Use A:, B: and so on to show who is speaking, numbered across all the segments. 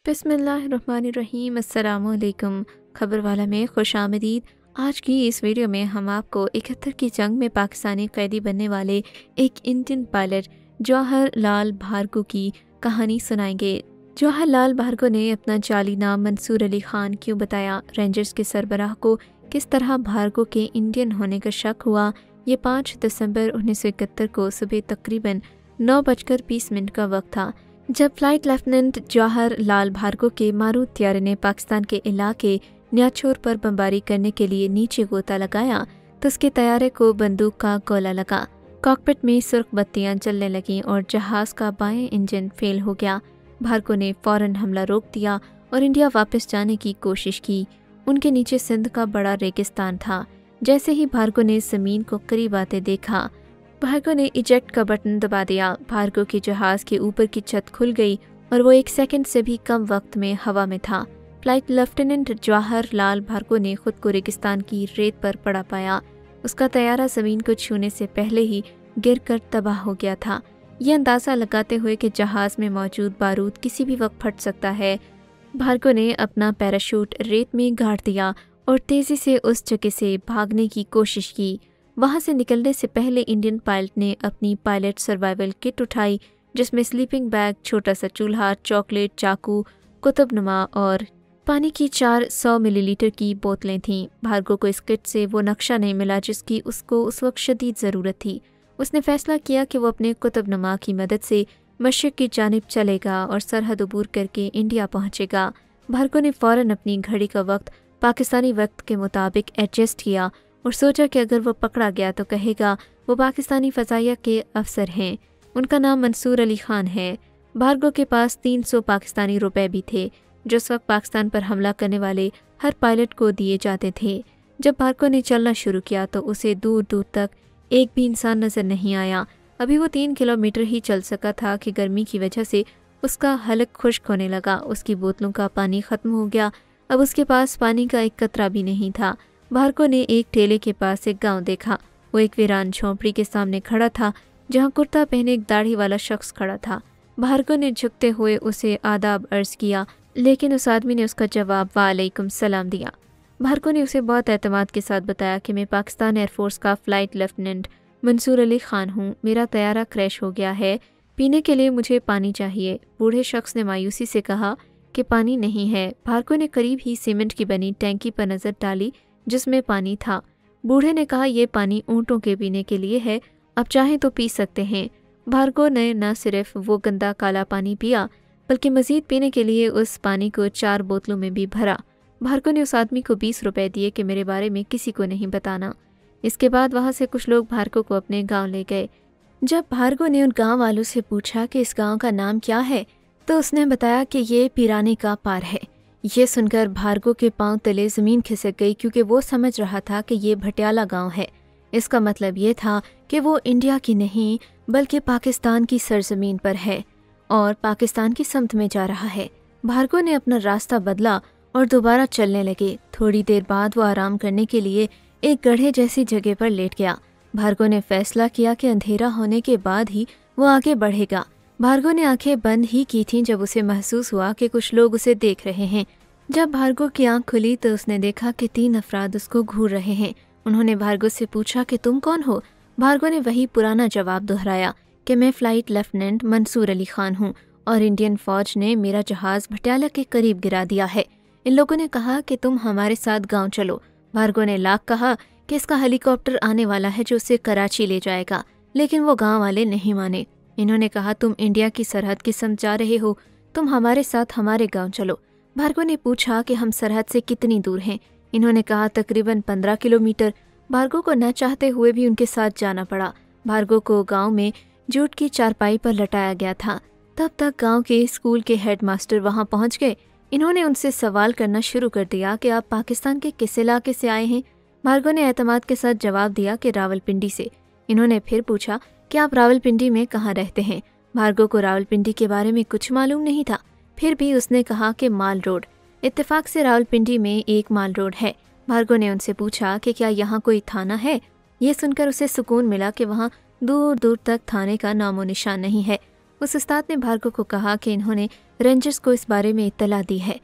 A: बिस्मिल्लाहिर्रहमानिर्रहीम। अस्सलामुअलैकुम। खबर वाला में खुश आमदीद। आज की इस वीडियो में हम आपको 71 की जंग में पाकिस्तानी कैदी बनने वाले एक इंडियन पायलट जौहर लाल भार्गव की कहानी सुनाएंगे। जौहर लाल भार्गव ने अपना जाली नाम मंसूर अली खान क्यों बताया, रेंजर्स के सरबराह को किस तरह भार्गव के इंडियन होने का शक हुआ। ये 5 दिसंबर 1971 को सुबह तकरीबन 9:20 का वक्त था जब फ्लाइट लेफ्टिनेंट जौहर लाल भार्गव के मारूद त्यारे ने पाकिस्तान के इलाके न्याचोर पर बमबारी करने के लिए नीचे गोता लगाया तो उसके तैयारे को बंदूक का गोला लगा। कॉकपिट में सुर्ख बत्तियां जलने लगीं और जहाज का बाएं इंजन फेल हो गया। भार्गव ने फौरन हमला रोक दिया और इंडिया वापस जाने की कोशिश की। उनके नीचे सिंध का बड़ा रेगिस्तान था। जैसे ही भार्गव ने जमीन को करीब आते देखा, भार्गव ने इजेक्ट का बटन दबा दिया। भार्गव के जहाज के ऊपर की छत खुल गई और वो 1 सेकंड से भी कम वक्त में हवा में था। फ्लाइट लेफ्टिनेंट जौहर लाल भार्गव ने खुद को रेगिस्तान की रेत पर पड़ा पाया। उसका तैयारा जमीन को छूने से पहले ही गिरकर तबाह हो गया था। ये अंदाज़ा लगाते हुए कि जहाज में मौजूद बारूद किसी भी वक्त फट सकता है, भार्गव ने अपना पैराशूट रेत में गाड़ दिया और तेज़ी से उस जगह से भागने की कोशिश की। वहां से निकलने से पहले इंडियन पायलट ने अपनी पायलट सर्वाइवल किट उठाई, जिसमें स्लीपिंग बैग, छोटा सा चूल्हा, चॉकलेट, चाकू, कुतुबनुमा और पानी की 400 मिलीलीटर की बोतलें थीं। भार्गव को इस किट से वो नक्शा नहीं मिला जिसकी उसको उस वक्त शदीद ज़रूरत थी। उसने फैसला किया कि वो अपने कुतुबनुमा की मदद से मशरिक़ की जानिब चलेगा और सरहद अबूर करके इंडिया पहुंचेगा। भार्गव ने फ़ौरन अपनी घड़ी का वक्त पाकिस्तानी वक्त के मुताबिक एडजस्ट किया और सोचा कि अगर वो पकड़ा गया तो कहेगा वो पाकिस्तानी फ़ज़ाइया के अफसर हैं। उनका नाम मंसूर अली खान है। भार्गव के पास 300 पाकिस्तानी रुपए भी थे जो उस वक्त पाकिस्तान पर हमला करने वाले हर पायलट को दिए जाते थे। जब भार्गव ने चलना शुरू किया तो उसे दूर दूर तक एक भी इंसान नज़र नहीं आया। अभी वो 3 किलोमीटर ही चल सका था कि गर्मी की वजह से उसका हलक खुश्क होने लगा। उसकी बोतलों का पानी ख़त्म हो गया। अब उसके पास पानी का एक कतरा भी नहीं था। भार्गव ने एक ठेले के पास एक गांव देखा। वो एक वीरान झोंपड़ी के सामने खड़ा था जहां कुर्ता पहने एक दाढ़ी वाला शख्स खड़ा था। भार्गव ने झुकते हुए उसे आदाब अर्ज किया, लेकिन उस आदमी ने उसका जवाब वालेकुम सलाम दिया। भार्गव ने उसे बहुत एतमाद के साथ बताया कि मैं पाकिस्तान एयरफोर्स का फ्लाइट लेफ्टिनेंट मंसूर अली खान हूँ। मेरा तैयारा क्रैश हो गया है। पीने के लिए मुझे पानी चाहिए। बूढ़े शख्स ने मायूसी से कहा कि पानी नहीं है। भार्गव ने करीब ही सीमेंट की बनी टैंकी पर नज़र डाली जिसमें पानी था। बूढ़े ने कहा, यह पानी ऊँटों के पीने के लिए है, आप चाहें तो पी सकते हैं। भार्गव ने न सिर्फ वो गंदा काला पानी पिया बल्कि मज़ीद पीने के लिए उस पानी को 4 बोतलों में भी भरा। भार्गव ने उस आदमी को 20 रुपए दिए कि मेरे बारे में किसी को नहीं बताना। इसके बाद वहाँ से कुछ लोग भार्गव को अपने गाँव ले गए। जब भार्गव ने उन गाँव वालों से पूछा कि इस गाँव का नाम क्या है तो उसने बताया कि ये पिराने का पार है। ये सुनकर भार्गव के पांव तले ज़मीन खिसक गई क्योंकि वो समझ रहा था कि ये भटियाला गांव है। इसका मतलब ये था कि वो इंडिया की नहीं बल्कि पाकिस्तान की सरजमीन पर है और पाकिस्तान की समत में जा रहा है। भार्गव ने अपना रास्ता बदला और दोबारा चलने लगे। थोड़ी देर बाद वो आराम करने के लिए एक गड्ढे जैसी जगह पर लेट गया। भार्गव ने फैसला किया कि अंधेरा होने के बाद ही वो आगे बढ़ेगा। भार्गव ने आंखें बंद ही की थीं जब उसे महसूस हुआ कि कुछ लोग उसे देख रहे हैं। जब भार्गव की आंख खुली तो उसने देखा कि 3 अफराद उसको घूर रहे हैं। उन्होंने भार्गव से पूछा कि तुम कौन हो। भार्गव ने वही पुराना जवाब दोहराया कि मैं फ्लाइट लेफ्टिनेंट मंसूर अली खान हूँ और इंडियन फौज ने मेरा जहाज भटियाला के करीब गिरा दिया है। इन लोगों ने कहा कि तुम हमारे साथ गाँव चलो। भार्गव ने लाख कहा कि इसका हेलीकॉप्टर आने वाला है जो उसे कराची ले जाएगा, लेकिन वो गाँव वाले नहीं माने। इन्होंने कहा, तुम इंडिया की सरहद की समझ जा रहे हो, तुम हमारे साथ हमारे गांव चलो। भार्गव ने पूछा कि हम सरहद से कितनी दूर हैं। इन्होंने कहा तकरीबन 15 किलोमीटर। भार्गव को न चाहते हुए भी उनके साथ जाना पड़ा। भार्गव को गांव में जूट की चारपाई पर लटाया गया था। तब तक गांव के स्कूल के हेडमास्टर वहां पहुंच गए। इन्होंने उनसे सवाल करना शुरू कर दिया कि आप पाकिस्तान के किस इलाके से आए हैं। भार्गव ने एतमाद के साथ जवाब दिया कि रावलपिंडी से। इन्होंने फिर पूछा कि आप रावलपिंडी में कहाँ रहते हैं। भार्गव को रावलपिंडी के बारे में कुछ मालूम नहीं था, फिर भी उसने कहा कि माल रोड। इत्तेफाक से रावलपिंडी में एक माल रोड है। भार्गव ने उनसे पूछा कि क्या यहाँ कोई थाना है। ये सुनकर उसे सुकून मिला कि वहाँ दूर दूर तक थाने का नामो निशान नहीं है। उस उस्ताद ने भार्गव को कहा कि इन्होंने रेंजर्स को इस बारे में इत्तला दी है।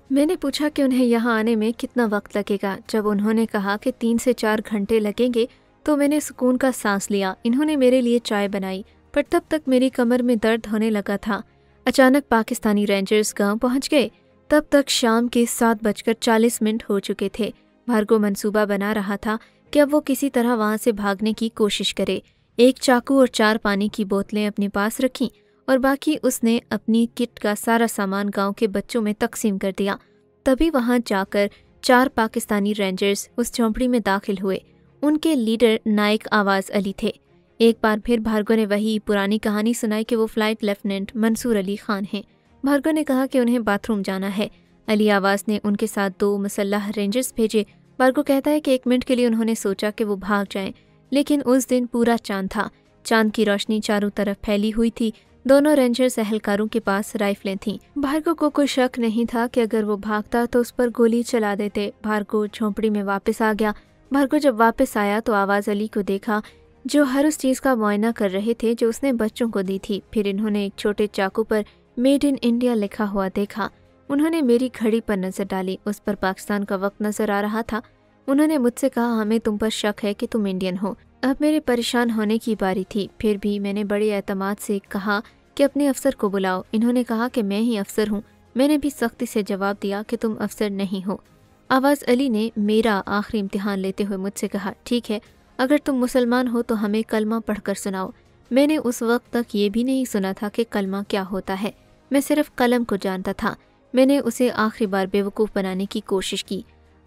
A: मैंने पूछा कि उन्हें यहाँ आने में कितना वक्त लगेगा। जब उन्होंने कहा कि 3 से 4 घंटे लगेंगे तो मैंने सुकून का सांस लिया। इन्होंने मेरे लिए चाय बनाई, पर तब तक मेरी कमर में दर्द होने लगा था। अचानक पाकिस्तानी रेंजर्स गांव पहुंच गए। तब तक शाम के 7:40 हो चुके थे। भार्गव मंसूबा बना रहा था कि अब वो किसी तरह वहां से भागने की कोशिश करे। एक चाकू और 4 पानी की बोतलें अपने पास रखीं और बाकी उसने अपनी किट का सारा सामान गांव के बच्चों में तकसीम कर दिया। तभी वहां जाकर 4 पाकिस्तानी रेंजर्स उस झोंपड़ी में दाखिल हुए। उनके लीडर नाइक आवाज़ अली थे। एक बार फिर भार्गव ने वही पुरानी कहानी सुनाई कि वो फ्लाइट लेफ्टिनेंट मंसूर अली खान हैं। भार्गव ने कहा कि उन्हें बाथरूम जाना है। अली आवाज़ ने उनके साथ 2 मुसल्लह रेंजर्स भेजे। भार्गव कहता है कि 1 मिनट के लिए उन्होंने सोचा कि वो भाग जाएं, लेकिन उस दिन पूरा चांद था। चांद की रोशनी चारों तरफ फैली हुई थी। दोनों रेंजर्स एहलकारों के पास राइफलें थीं। भार्गव को कोई शक नहीं था कि अगर वो भागता तो उस पर गोली चला देते। भार्गव झोंपड़ी में वापस आ गया। भार्गव जब वापस आया तो आवाज़ अली को देखा, जो हर उस चीज़ का मुआयना कर रहे थे जो उसने बच्चों को दी थी। फिर इन्होंने एक छोटे चाकू पर मेड इन इंडिया लिखा हुआ देखा। उन्होंने मेरी घड़ी पर नज़र डाली। उस पर पाकिस्तान का वक्त नज़र आ रहा था। उन्होंने मुझसे कहा, हमें तुम पर शक है कि तुम इंडियन हो। अब मेरे परेशान होने की बारी थी। फिर भी मैंने बड़े एतमाद से कहा कि अपने अफसर को बुलाओ। इन्होंने कहा कि मैं ही अफसर हूँ। मैंने भी सख्ती से जवाब दिया कि तुम अफसर नहीं हो। आवाज़ अली ने मेरा आखिरी इम्तिहान लेते हुए मुझसे कहा, ठीक है, अगर तुम मुसलमान हो तो हमें कलमा पढ़कर सुनाओ। मैंने उस वक्त तक ये भी नहीं सुना था कि कलमा क्या होता है। मैं सिर्फ कलम को जानता था। मैंने उसे आखिरी बार बेवकूफ़ बनाने की कोशिश की।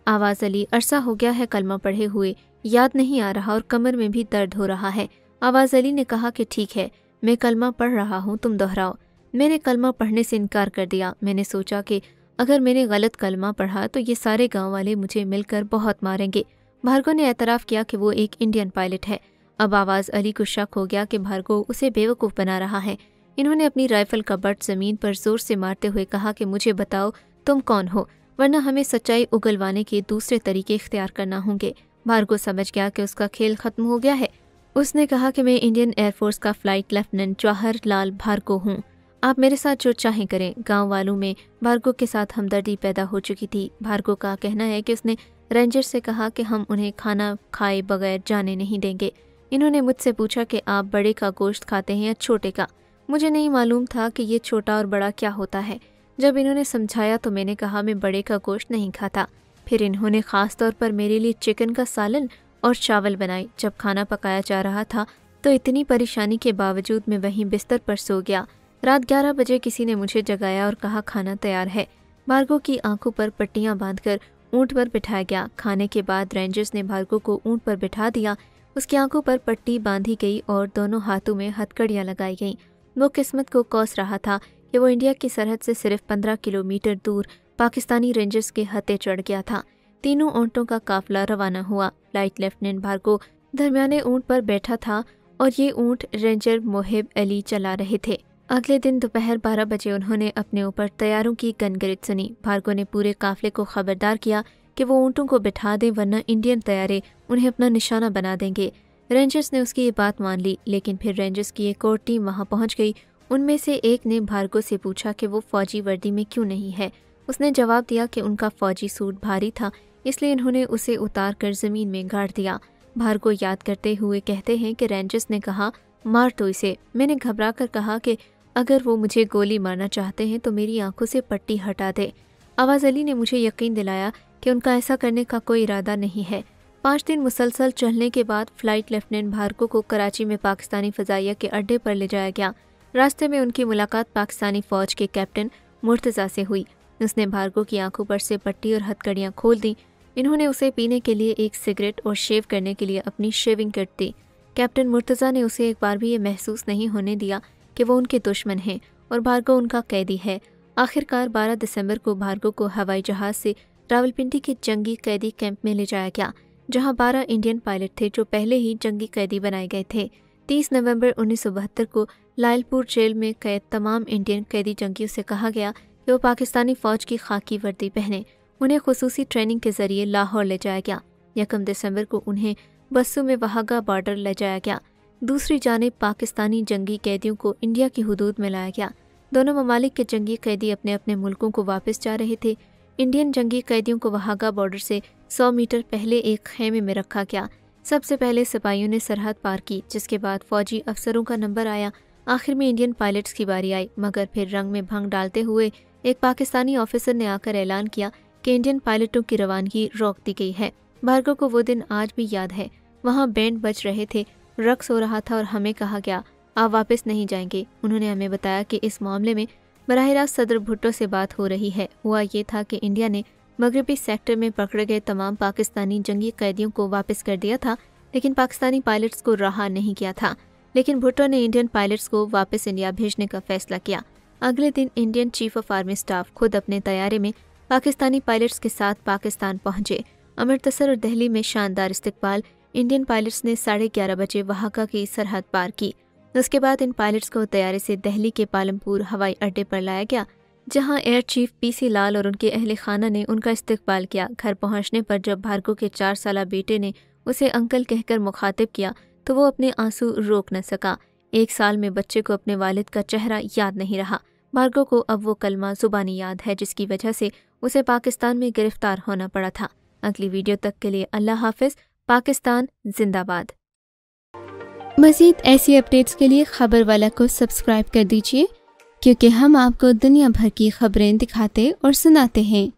A: आवाज़ अली, अरसा हो गया है कलमा पढ़े हुए, याद नहीं आ रहा और कमर में भी दर्द हो रहा है। आवाज़ अली ने कहा कि ठीक है, मैं कलमा पढ़ रहा हूँ, तुम दोहराओ। मैंने कलमा पढ़ने से इनकार कर दिया। मैंने सोचा कि अगर मैंने गलत कलमा पढ़ा तो ये सारे गांव वाले मुझे मिलकर बहुत मारेंगे। भार्गव ने एतराफ़ किया कि वो एक इंडियन पायलट है। अब आवाज़ अली को शक हो गया कि भार्गव उसे बेवकूफ़ बना रहा है। इन्होंने अपनी राइफ़ल का बट ज़मीन पर ज़ोर से मारते हुए कहा कि मुझे बताओ तुम कौन हो, वरना हमें सच्चाई उगलवाने के दूसरे तरीके इख्तियार करना होंगे। भार्गव समझ गया कि उसका खेल ख़त्म हो गया है। उसने कहा कि मैं इंडियन एयरफोर्स का फ़्लाइट लेफ्टिनेंट जवाहर लाल भार्गव हूँ। आप मेरे साथ जो चाहें करें। गांव वालों में भार्गव के साथ हमदर्दी पैदा हो चुकी थी। भार्गव का कहना है कि उसने रेंजर से कहा कि हम उन्हें खाना खाए बगैर जाने नहीं देंगे। इन्होंने मुझसे पूछा कि आप बड़े का गोश्त खाते हैं या छोटे का। मुझे नहीं मालूम था कि ये छोटा और बड़ा क्या होता है। जब इन्होंने समझाया तो मैंने कहा मैं बड़े का गोश्त नहीं खाता। फिर इन्होंने ख़ास तौर पर मेरे लिए चिकन का सालन और चावल बनाई। जब खाना पकाया जा रहा था तो इतनी परेशानी के बावजूद मैं वहीं बिस्तर पर सो गया। रात 11 बजे किसी ने मुझे जगाया और कहा खाना तैयार है। भार्गव की आंखों पर पट्टियां बांधकर ऊंट पर बिठाया गया। खाने के बाद रेंजर्स ने भार्गव को ऊंट पर बिठा दिया। उसकी आंखों पर पट्टी बांधी गई और दोनों हाथों में हथकड़ियां लगाई गईं। वो किस्मत को कोस रहा था कि वो इंडिया की सरहद से सिर्फ 15 किलोमीटर दूर पाकिस्तानी रेंजर्स के हत्थे चढ़ गया था। तीनों ऊँटों का काफिला रवाना हुआ। फ्लाइट लेफ्टिनेंट भार्गव दरमियाने ऊँट पर बैठा था और ये ऊँट रेंजर मोहिब अली चला रहे थे। अगले दिन दोपहर 12 बजे उन्होंने अपने ऊपर तैयारों की गनगरित सुनी। भार्गव ने पूरे काफिले को खबरदार किया कि वो ऊँटों को बिठा दें, वरना इंडियन तैयारे उन्हें अपना निशाना बना देंगे। रेंजर्स ने उसकी ये बात मान ली, लेकिन फिर रेंजर्स की एक और टीम वहाँ पहुँच गई। उनमें से एक ने भार्गव से पूछा कि वो फौजी वर्दी में क्यों नहीं है। उसने जवाब दिया कि उनका फौजी सूट भारी था, इसलिए इन्होंने उसे उतार कर ज़मीन में गाड़ दिया। भार्गव याद करते हुए कहते हैं कि रेंजर्स ने कहा, मार तो इसे। मैंने घबरा कर कहा कि अगर वो मुझे गोली मारना चाहते हैं तो मेरी आंखों से पट्टी हटा दे। आवाज़ अली ने मुझे यकीन दिलाया कि उनका ऐसा करने का कोई इरादा नहीं है। 5 दिन मुसलसल चलने के बाद फ्लाइट लेफ्टिनेंट भार्गव को कराची में पाकिस्तानी फ़ज़ाइया के अड्डे पर ले जाया गया। रास्ते में उनकी मुलाकात पाकिस्तानी फ़ौज के कैप्टन मुर्तज़ा से हुई। उसने भार्गव की आंखों पर से पट्टी और हथकड़ियाँ खोल दी। इन्होंने उसे पीने के लिए एक सिगरेट और शेव करने के लिए अपनी शेविंग किट दी। कैप्टन मुर्तज़ा ने उसे एक बार भी ये महसूस नहीं होने दिया कि वो उनके दुश्मन हैं और भार्गव उनका कैदी है। आखिरकार 12 दिसंबर को भार्गव को हवाई जहाज़ से रावलपिंडी के जंगी कैदी कैंप में ले जाया गया, जहां 12 इंडियन पायलट थे जो पहले ही जंगी कैदी बनाए गए थे। 30 नवंबर 1972 को लायलपुर जेल में कैद तमाम इंडियन कैदी जंगियों से कहा गया कि वो पाकिस्तानी फ़ौज की खाकी वर्दी पहने। उन्हें खुसूसी ट्रेनिंग के ज़रिए लाहौर ले जाया गया। 1 दिसंबर को उन्हें बसों में वहागा बॉर्डर ले जाया गया। दूसरी जानिब पाकिस्तानी जंगी कैदियों को इंडिया की हुदूद में लाया गया। दोनों ममालिक के जंगी कैदी अपने अपने मुल्कों को वापस जा रहे थे। इंडियन जंगी कैदियों को वहागा बॉर्डर से 100 मीटर पहले एक खेमे में रखा गया। सबसे पहले सिपाहियों ने सरहद पार की, जिसके बाद फौजी अफसरों का नंबर आया। आखिर में इंडियन पायलट्स की बारी आई, मगर फिर रंग में भंग डालते हुए एक पाकिस्तानी ऑफिसर ने आकर ऐलान किया कि इंडियन पायलटों की रवानगी रोक दी गई है। भार्गव को वो दिन आज भी याद है। वहाँ बैंड बज रहे थे, रक्स हो रहा था और हमें कहा गया आप वापस नहीं जाएंगे। उन्होंने हमें बताया कि इस मामले में बराह रास्त सदर भुट्टो से बात हो रही है। हुआ ये था कि इंडिया ने मगरबी सेक्टर में पकड़े गए तमाम पाकिस्तानी जंगी कैदियों को वापस कर दिया था, लेकिन पाकिस्तानी पायलट्स को रहा नहीं किया था। लेकिन भुट्टो ने इंडियन पायलट्स को वापस इंडिया भेजने का फैसला किया। अगले दिन Indian chief of army staff खुद अपने तैयारे में पाकिस्तानी पायलट्स के साथ पाकिस्तान पहुंचे। अमृतसर और दिल्ली में शानदार इस्तकबाल। इंडियन पायलट्स ने 11:30 बजे वहागा की सरहद पार की। उसके बाद इन पायलट्स को तैयारे से दिल्ली के पालमपुर हवाई अड्डे पर लाया गया, जहां एयर चीफ पीसी लाल और उनके अहले खाना ने उनका इस्तकबाल किया। घर पहुंचने पर जब भार्गव के 4 साला बेटे ने उसे अंकल कहकर मुखातिब किया तो वो अपने आंसू रोक न सका। 1 साल में बच्चे को अपने वालिद का चेहरा याद नहीं रहा। भार्गव को अब वो कलमा जुबानी याद है जिसकी वजह से उसे पाकिस्तान में गिरफ्तार होना पड़ा था। अगली वीडियो तक के लिए अल्लाह हाफिज। पाकिस्तान जिंदाबाद। मज़ीद ऐसी अपडेट्स के लिए खबर वाला को सब्सक्राइब कर दीजिए, क्योंकि हम आपको दुनिया भर की खबरें दिखाते और सुनाते हैं।